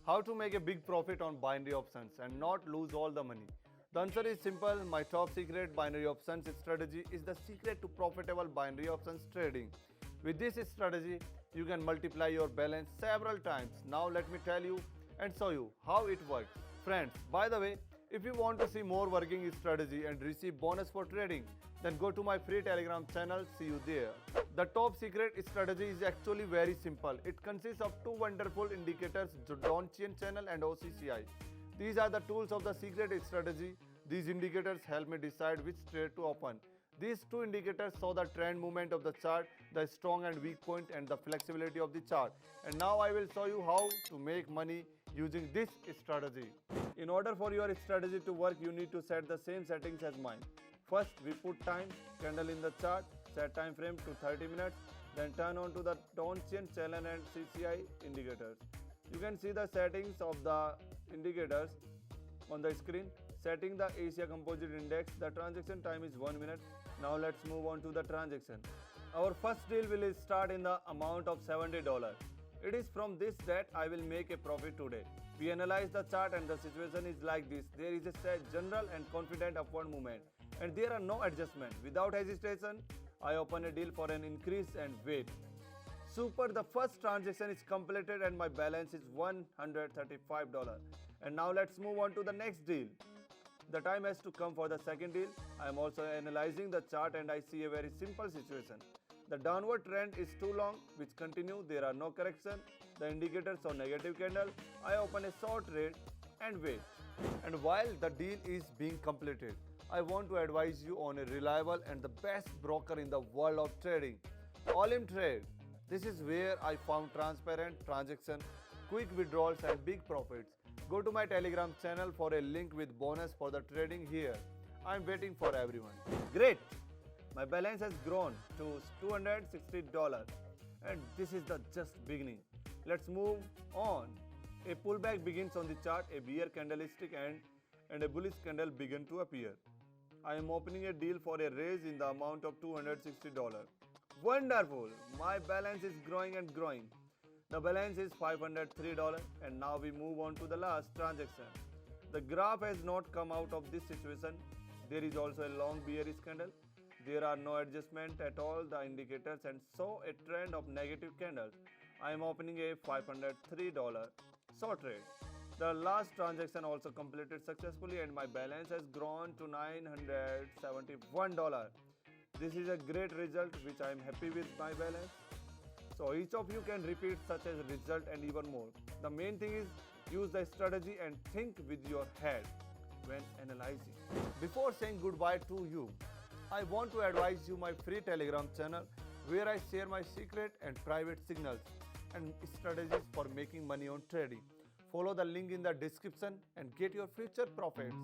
How to make a big profit on binary options and not lose all the money? The answer is simple. My top secret binary options strategy is the secret to profitable binary options trading. With this strategy, you can multiply your balance several times. Now let me tell you and show you how it works. Friends, by the way, if you want to see more working strategy and receive bonus for trading, then go to my free Telegram channel. See you there. The top secret strategy is actually very simple. It consists of two wonderful indicators, Donchian Channel and CCI. These are the tools of the secret strategy. These indicators help me decide which trade to open. These two indicators show the trend movement of the chart, the strong and weak point, and the flexibility of the chart. And now I will show you how to make money using this strategy. In order for your strategy to work, you need to set the same settings as mine. First, we put time candle in the chart, set time frame to 30 minutes, then turn on to the Donchian Channel and CCI indicators. You can see the settings of the indicators on the screen. Setting the Asia Composite Index, the transaction time is 1 minute. Now let's move on to the transaction. Our first deal will start in the amount of $70. It is from this that I will make a profit today. We analyze the chart and the situation is like this. There is a general and confident upward movement and there are no adjustments. Without hesitation, I open a deal for an increase and wait. Super, the first transaction is completed and my balance is $135. And now let's move on to the next deal. The time has to come for the second deal. I am also analyzing the chart and I see a very simple situation. The downward trend is too long, which continue. There are no correction. The indicators show negative candle. I open a short trade and wait. And while the deal is being completed, I want to advise you on a reliable and the best broker in the world of trading, All-in Trade. This is where I found transparent transaction, quick withdrawals and big profits. Go to my Telegram channel for a link with bonus for the trading here. I am waiting for everyone. Great! My balance has grown to $260 and this is the just beginning. Let's move on. A pullback begins on the chart, a bear candlestick and a bullish candle begin to appear. I am opening a deal for a raise in the amount of $260. Wonderful! My balance is growing and growing. The balance is $503 and now we move on to the last transaction. The graph has not come out of this situation. There is also a long bearish candle. There are no adjustment at all the indicators and so a trend of negative candles. I am opening a $503 short trade. The last transaction also completed successfully and my balance has grown to $971. This is a great result which I am happy with my balance. So each of you can repeat such a result and even more. The main thing is use the strategy and think with your head when analyzing. Before saying goodbye to you, I want to advise you my free Telegram channel where I share my secret and private signals and strategies for making money on trading. Follow the link in the description and get your future profits.